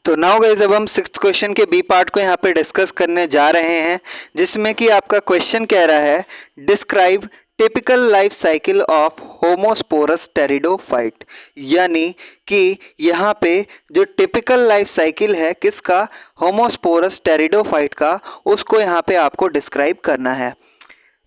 तो now guys अब हम सिक्स्थ क्वेश्चन के बी पार्ट को यहाँ पे डिस्कस करने जा रहे हैं, जिसमें कि आपका क्वेश्चन कह रहा है describe typical life cycle of homosporous pteridophyte. यानी कि यहाँ पे जो टिपिकल लाइफ साइकिल है किसका, होमोस्पोरस टेरिडोफाइट का, उसको यहाँ पे आपको डिस्क्राइब करना है।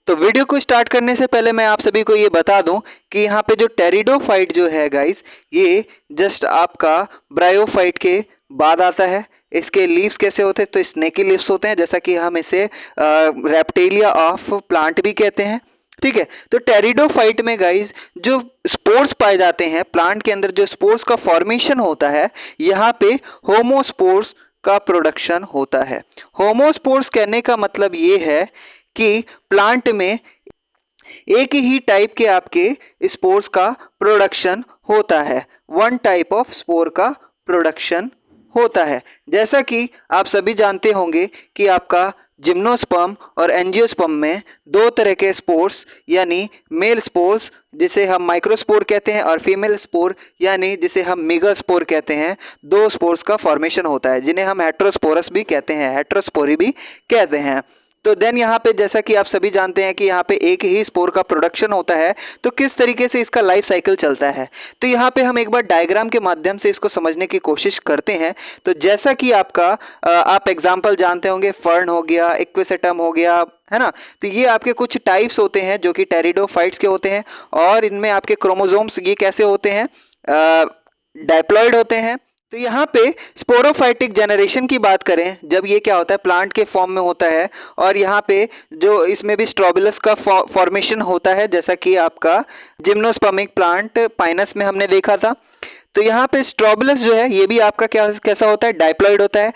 तो वीडियो को स्टार्ट करने से पहले मैं आप सभी को ये बता दूं कि यहाँ पे जो टेरिडोफाइट जो है गाइस, ये जस्ट आपका ब्रायोफाइट के बाद आता है। इसके लीव्स कैसे होते हैं, तो स्नेकी लीव्स होते हैं, जैसा कि हम इसे रेप्टिलिया ऑफ प्लांट भी कहते हैं। ठीक है, तो टेरिडोफाइट में गाइस जो स्पोर्स पाए जाते हैं प्लांट के अंदर, जो स्पोर्स का फॉर्मेशन होता है, यहाँ पे होमोस्पोर्स का प्रोडक्शन होता है। होमोस्पोर्स कहने का मतलब ये है कि प्लांट में एक ही टाइप के आपके स्पोर्स का प्रोडक्शन होता है, वन टाइप ऑफ स्पोर का प्रोडक्शन होता है। जैसा कि आप सभी जानते होंगे कि आपका जिम्नोस्पर्म और एंजियोस्पर्म में दो तरह के स्पोर्स, यानी मेल स्पोर्स जिसे हम माइक्रोस्पोर कहते हैं और फीमेल स्पोर यानी जिसे हम मेगास्पोर कहते हैं, दो स्पोर्स का फॉर्मेशन होता है, जिन्हें हम हेट्रोस्पोरस भी कहते हैं, हेट्रोस्पोरी भी कहते हैं। तो देन यहाँ पे जैसा कि आप सभी जानते हैं कि यहाँ पे एक ही स्पोर का प्रोडक्शन होता है, तो किस तरीके से इसका लाइफ साइकिल चलता है, तो यहाँ पे हम एक बार डायग्राम के माध्यम से इसको समझने की कोशिश करते हैं। तो जैसा कि आपका आप एग्जांपल जानते होंगे, फर्न हो गया, इक्विसेटम हो गया, है ना। तो ये आपके कुछ टाइप्स होते हैं जो कि टेरिडोफाइट्स के होते हैं, और इनमें आपके क्रोमोसोम्स ये कैसे होते हैं, डायप्लॉइड होते हैं। तो यहाँ पे स्पोरोफाइटिक जनरेशन की बात करें, जब ये क्या होता है प्लांट के फॉर्म में होता है, और यहाँ पे जो इसमें भी स्ट्रोबिलस का फॉर्मेशन होता है, जैसा कि आपका जिम्नोस्पर्मिक प्लांट पाइनस में हमने देखा था। तो यहाँ पे स्ट्रोबिलस जो है ये भी आपका कैसा होता है, डायप्लॉइड होता है।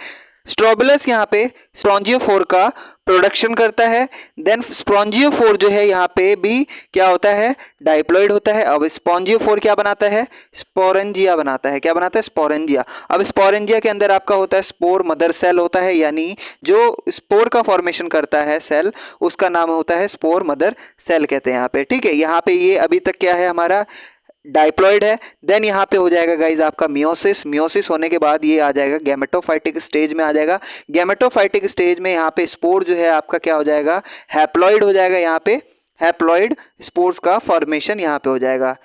स्ट्रोबिलस यहाँ पे स्पॉन्जियोफोर का प्रोडक्शन करता है। देन स्पॉन्जियोफोर जो है यहाँ पे भी क्या होता है, डाइप्लॉइड होता है। अब स्पॉन्जियोफोर क्या बनाता है, स्पोरेंजिया बनाता है। क्या बनाता है, स्पोरेंजिया। अब स्पोरेंजिया के अंदर आपका होता है स्पोर मदर सेल होता है, यानी जो स्पोर का फॉर्मेशन करता है सेल, उसका नाम होता है स्पोर मदर सेल कहते हैं यहाँ पे। ठीक है, यहाँ पे ये अभी तक क्या है हमारा, डाइप्लॉइड है। देन यहाँ पे हो जाएगा गाइज आपका मियोसिस। मियोसिस होने के बाद ये आ जाएगा गैमेटोफाइटिक स्टेज में आ जाएगा। गैमेटोफाइटिक स्टेज में यहाँ पे स्पोर जो है आपका क्या हो जाएगा, हैप्लॉइड हो जाएगा। यहाँ पे हैप्लॉइड स्पोर्स का फॉर्मेशन यहाँ पे हो जाएगा।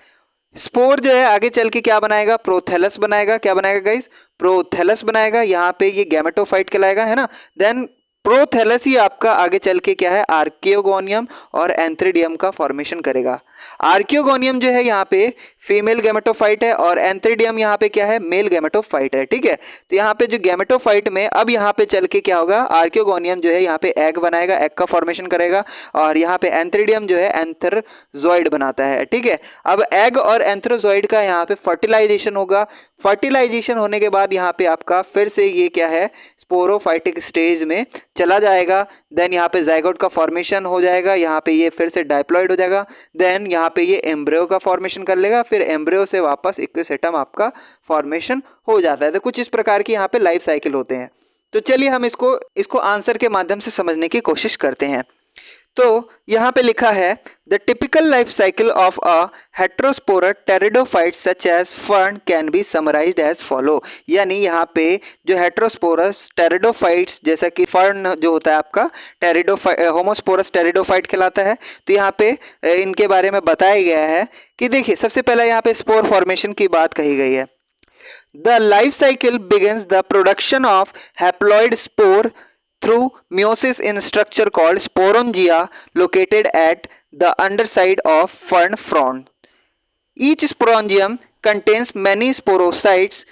स्पोर जो है आगे चल के क्या बनाएगा, प्रोथैलस बनाएगा। क्या बनाएगा गाइज, प्रोथैलस बनाएगा। यहाँ पे ये गैमेटोफाइट कहलाएगा, है ना। देन प्रोथैलस ही आपका आगे चल के क्या है, आर्कियोगोनियम और एंथ्रिडियम का फॉर्मेशन करेगा। आर्कियोगोनियम जो है यहाँ पे फीमेल गैमेटोफाइट है, और एंथ्रिडियम यहाँ पे क्या है, मेल गैमेटोफाइट है। ठीक है, तो यहाँ पे जो गैमेटोफाइट में अब यहाँ पे चल के क्या होगा, आर्कियोगोनियम जो है यहाँ पे एग बनाएगा, एग का फॉर्मेशन करेगा, और यहाँ पे एंथ्रिडियम जो है एंथ्रोजॉइड बनाता है। ठीक है, अब एग और एंथ्रोजॉइड का यहाँ पे फर्टिलाइजेशन होगा। फर्टिलाइजेशन होने के बाद यहाँ पे आपका फिर से ये क्या है, स्पोरोफाइटिक स्टेज में चला जाएगा। देन यहाँ पे जाइगोट का फॉर्मेशन हो जाएगा, यहाँ पे ये फिर से डाइप्लॉइड हो जाएगा। देन यहाँ पे ये एम्ब्रियो का फॉर्मेशन कर लेगा, फिर एम्ब्रियो से वापस इक्विसेटम आपका फॉर्मेशन हो जाता है। तो कुछ इस प्रकार की यहाँ पे लाइफ साइकिल होते हैं। तो चलिए हम इसको आंसर के माध्यम से समझने की कोशिश करते हैं। तो यहाँ पे लिखा है the typical life cycle of a heterosporous pteridophyte such as fern can be summarised as follow. यानी यहाँ पे जो हेट्रोस्पोरस टेरिडोफाइट्स, जैसा कि फर्न जो होता है आपका होमोस्पोरस टेरिडोफाइट कहलाता है, तो यहाँ पे इनके बारे में बताया गया है कि देखिए सबसे पहला यहाँ पे स्पोर फॉर्मेशन की बात कही गई है। The life cycle begins the production of haploid spore through meiosis in structure called sporangia located at the underside of fern frond. Each sporangium contains many sporocytes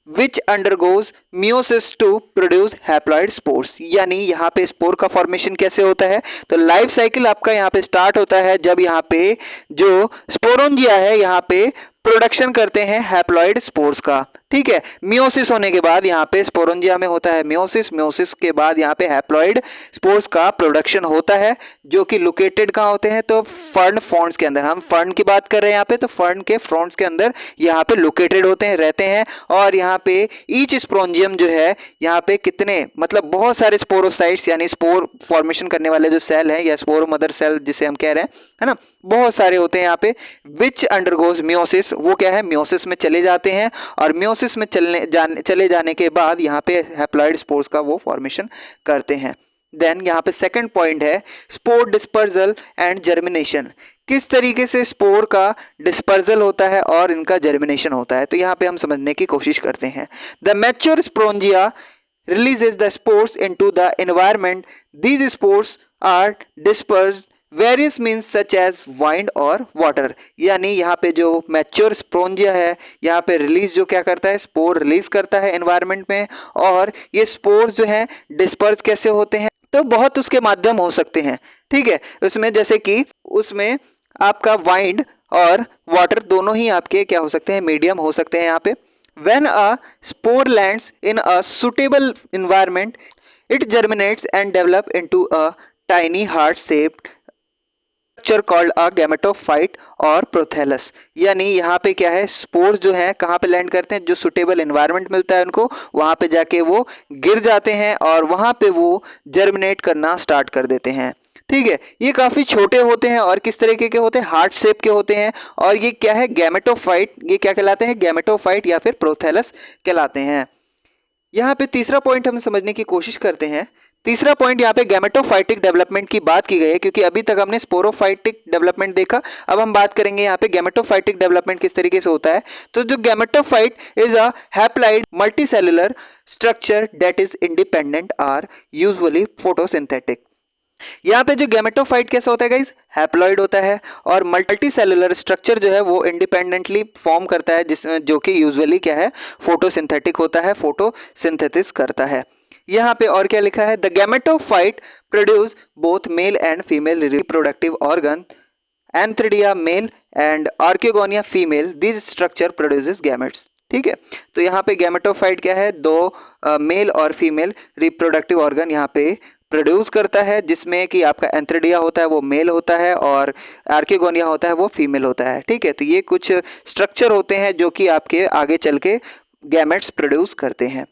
which undergoes meiosis to produce haploid spores। यानी यहाँ पे spore का formation कैसे होता है, तो life cycle आपका यहाँ पे स्टार्ट होता है जब यहाँ पे जो स्पोरोंजिया है यहाँ पे प्रोडक्शन करते हैं हैप्लॉइड स्पोर्स का। ठीक है, मियोसिस होने के बाद यहाँ पे स्पोरोंजिया में होता है मियोसिस, मियोसिस के बाद यहाँ पे हैप्लॉइड स्पोर्स का प्रोडक्शन होता है, जो कि लोकेटेड कहाँ होते हैं, तो फर्न फ्रॉन्ट्स के अंदर। हम फर्न की बात कर रहे हैं यहाँ पे, तो फर्न के फ्रॉन्ट्स के अंदर यहाँ पे लोकेटेड होते हैं, रहते हैं। और यहाँ पे ईच स्पोरोंजियम जो है यहाँ पे कितने, मतलब बहुत सारे स्पोरोसाइट्स यानी स्पोर फॉर्मेशन करने वाले जो सेल हैं, या स्पोर मदर सेल जिसे हम कह रहे हैं, है ना, बहुत सारे होते हैं यहाँ पे। विच अंडरगोज मियोसिस, वो क्या है, मियोसिस में चले जाते हैं, और मियोसिस माइटोसिस में चले जाने के बाद यहाँ पे हैप्लॉइड स्पोर्स का वो फॉर्मेशन करते हैं। देन यहाँ पे सेकंड पॉइंट है स्पोर डिस्पर्जल एंड जर्मिनेशन। किस तरीके से स्पोर का डिस्पर्जल होता है और इनका जर्मिनेशन होता है, तो यहाँ पे हम समझने की कोशिश करते हैं। The mature sporangia releases the spores into the environment. These spores are dispersed various means such as wind और water। यानी यहाँ पे जो मैच्योर स्पोरेंजिया है यहाँ पे रिलीज जो क्या करता है, स्पोर रिलीज करता है एनवायरनमेंट में, और ये स्पोर्स जो हैं डिस्पर्स कैसे होते हैं, तो बहुत उसके माध्यम हो सकते हैं। ठीक है, उसमें जैसे कि उसमें आपका वाइंड और वाटर दोनों ही आपके क्या हो सकते हैं, मीडियम हो सकते हैं यहाँ पे। When a spore lands in a suitable environment, it germinates and develops into a tiny heart-shaped structure called a gametophyte और prothallus। यानी यहाँ पे क्या है, स्पोर्स जो हैं कहाँ पे लैंड करते हैं, जो सुटेबल एनवायरनमेंट मिलता है उनको, वहाँ पे जाके वो गिर जाते हैं और वहाँ पे वो जर्मिनेट करना स्टार्ट कर देते हैं। ठीक है, ये काफ़ी छोटे होते हैं और किस तरीके के होते हैं, हार्ट शेप के होते हैं, और ये क्या है, गैमेटोफाइट। ये क्या कहलाते हैं, गैमेटोफाइट या फिर प्रोथैलस कहलाते हैं। यहाँ पे तीसरा पॉइंट हम समझने की कोशिश करते हैं। तीसरा पॉइंट यहाँ पे गैमेटोफाइटिक डेवलपमेंट की बात की गई है, क्योंकि अभी तक हमने स्पोरोफाइटिक डेवलपमेंट देखा। अब हम बात करेंगे यहाँ पे गैमेटोफाइटिक डेवलपमेंट किस तरीके से होता है। तो जो gametophyte is a haploid multicellular structure that is independent are usually photosynthetic. यहाँ पे जो गैमेटोफाइट कैसा होता है गाइस, हैप्लॉइड होता है, और मल्टी सेलुलर स्ट्रक्चर जो है वो इंडिपेंडेंटली फॉर्म करता है, जिसमें जो कि यूजुअली क्या है, फोटोसिंथेटिक होता है, फोटोसिंथेसिस करता है। यहाँ पे और क्या लिखा है, the gametophyte produce both male and female reproductive organ, antheridia male and archegonia female, this structure produces gametes. ठीक है, तो यहाँ पे गैमेटोफाइट क्या है, दो मेल और फीमेल रिप्रोडक्टिव ऑर्गन यहाँ पे प्रोड्यूस करता है, जिसमें कि आपका एंथ्रिडिया होता है वो मेल होता है और आर्कियोगोनिया होता है वो फीमेल होता है। ठीक है, तो ये कुछ स्ट्रक्चर होते हैं जो कि आपके आगे चल के गैमेट्स प्रोड्यूस करते हैं।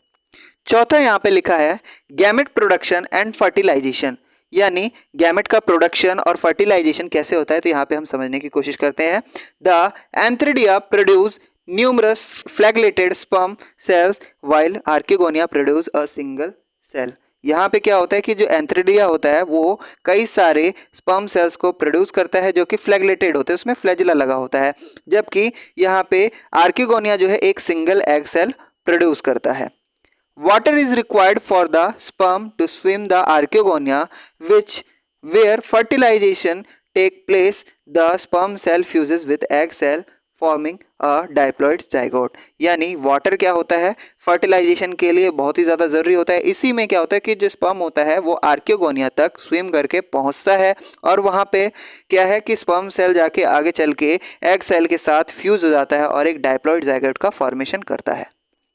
चौथा यहाँ पे लिखा है गैमेट प्रोडक्शन एंड फर्टिलाइजेशन। यानी गैमेट का प्रोडक्शन और फर्टिलाइजेशन कैसे होता है, तो यहाँ पे हम समझने की कोशिश करते हैं। The antheridia produce numerous flagellated sperm cells while archegonia produce a single cell. यहाँ पे क्या होता है कि जो एंथ्रिडिया होता है वो कई सारे स्पर्म सेल्स को प्रोड्यूस करता है जो कि फ्लैगलेटेड होते हैं, उसमें फ्लैजिला लगा होता है, जबकि यहाँ पे आर्कियोगोनिया जो है एक सिंगल एग सेल प्रोड्यूस करता है। Water is required for the sperm to swim the archegonia which where fertilisation take place the sperm cell fuses with egg cell forming a diploid zygote. यानी वाटर क्या होता है, fertilisation के लिए बहुत ही ज़्यादा ज़रूरी होता है। इसी में क्या होता है कि जो स्पर्म होता है वो आर्कियोगोनिया तक स्विम करके पहुंचता है, और वहाँ पे क्या है कि स्पर्म सेल जाके आगे चल के एग सेल के साथ फ्यूज हो जाता है और एक डाइप्लॉइड जाइगोट का फॉर्मेशन करता है।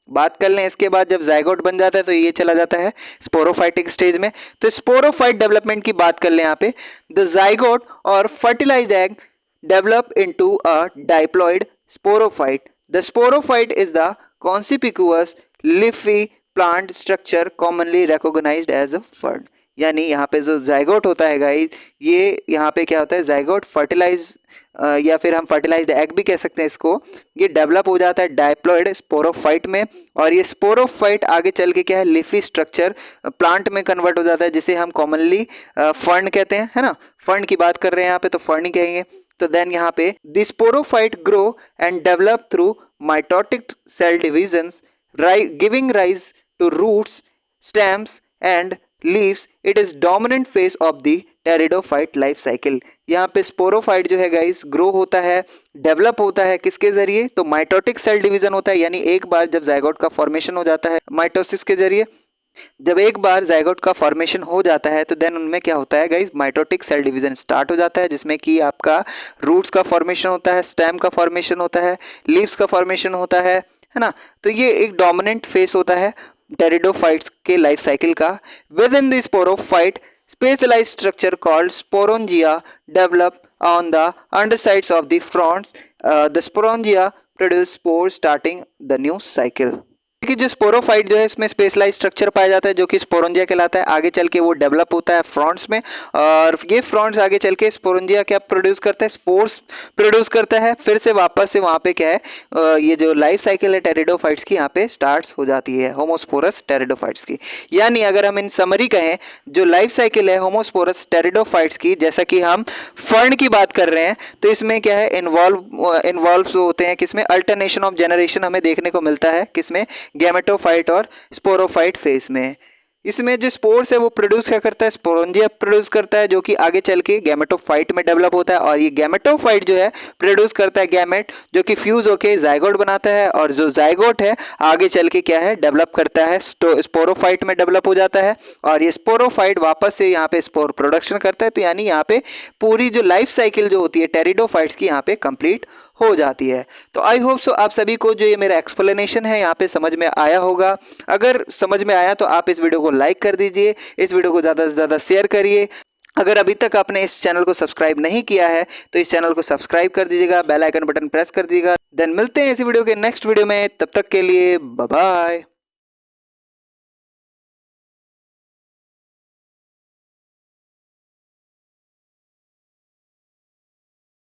बात कर लें इसके बाद जब जाइगोट बन जाता है तो ये चला जाता है स्पोरोफाइटिक स्टेज में। तो स्पोरोफाइट डेवलपमेंट की बात कर लें यहाँ पे, द जाइगोट और fertilised egg develop into a diploid sporophyte. The sporophyte is the conspicuous leafy plant structure commonly recognized as a fern. यानी यहाँ पे जो जाइगोट होता है गाइस, ये यहाँ पे क्या होता है, जाइगोट फर्टिलाइज या फिर हम फर्टिलाइज्ड एग भी कह सकते हैं इसको, ये डेवलप हो जाता है डाइप्लॉइड स्पोरोफाइट में, और ये स्पोरोफाइट आगे चल के क्या है, लीफी स्ट्रक्चर प्लांट में कन्वर्ट हो जाता है, जिसे हम कॉमनली फर्न कहते हैं, है ना। फर्न की बात कर रहे हैं यहाँ पे तो फर्न ही कहेंगे। तो देन यहाँ पे the sporophyte grow and develop through mitotic cell division giving rise to roots, stems and leaves. It is dominant phase of the pteridophyte life cycle. यहाँ पे स्पोरोफाइट जो है गाइस ग्रो होता है, डेवलप होता है किसके जरिए, तो माइटोटिक सेल डिवीजन होता है। यानी एक बार जब जाइगोट का फॉर्मेशन हो जाता है माइटोसिस के जरिए, जब एक बार जाइगोट का फॉर्मेशन हो जाता है तो देन उनमें क्या होता है guys, mitotic cell division start हो जाता है, जिसमें कि आपका रूट्स का फॉर्मेशन होता है, स्टेम का फॉर्मेशन होता है, लीव्स का फॉर्मेशन होता है ना। तो ये एक डोमिनेंट फेस होता है टेरिडोफाइट्स के लाइफ साइकिल का। With in the sporophyte specialized structure called sporangia develop on the undersides of the fronds. The sporangia produce spores starting the new cycle. कि जो स्पोरोफाइट जो है इसमें स्पेशलाइज स्ट्रक्चर पाया जाता है जो कि स्पोरोंजिया कहलाता है। आगे चल के वो डेवलप होता है फ्रॉन्ट्स में, और ये फ्रॉन्ट्स आगे चल के स्पोरोंजिया क्या प्रोड्यूस करता है, स्पोर्स प्रोड्यूस करता है। फिर से वापस से वहाँ पे क्या है ये जो लाइफ साइकिल है टेरिडोफाइट्स की यहाँ पे स्टार्ट हो जाती है, होमोस्पोरस टेरिडोफाइट्स की। यानी अगर हम इन समरी कहें, जो लाइफ साइकिल है होमोस्पोरस टेरिडोफाइट्स की, जैसा कि हम फर्न की बात कर रहे हैं, तो इसमें क्या है इन्वॉल्व होते हैं किसमें, अल्टरनेशन ऑफ जनरेशन हमें देखने को मिलता है किसमें, गैमेटोफाइट और स्पोरोफाइट फेज में। इसमें जो स्पोर्स है वो प्रोड्यूस क्या करता है, स्पोरोंजिया प्रोड्यूस करता है जो कि आगे चल के गैमेटोफाइट में डेवलप होता है। और ये गैमेटोफाइट जो है प्रोड्यूस करता है गैमेट जो कि फ्यूज होके जाइगोट बनाता है, और जो जाइगोट है आगे चल के क्या है डेवलप करता है स्पोरोफाइट में डेवलप हो जाता है, और ये स्पोरोफाइट वापस से यहाँ पे स्पोर प्रोडक्शन करता है। तो यानी यहाँ पे पूरी जो लाइफ साइकिल जो होती है टेरिडोफाइट्स की यहाँ पे कंप्लीट हो जाती है। तो आई होप सो आप सभी को जो ये मेरा एक्सप्लेनेशन है यहाँ पे समझ में आया होगा। अगर समझ में आया तो आप इस वीडियो को लाइक कर दीजिए, इस वीडियो को ज़्यादा से ज़्यादा शेयर करिए। अगर अभी तक आपने इस चैनल को सब्सक्राइब नहीं किया है तो इस चैनल को सब्सक्राइब कर दीजिएगा, बेल आइकन बटन प्रेस कर दीजिएगा। देन मिलते हैं इसी वीडियो के नेक्स्ट वीडियो में, तब तक के लिए बाय बाय।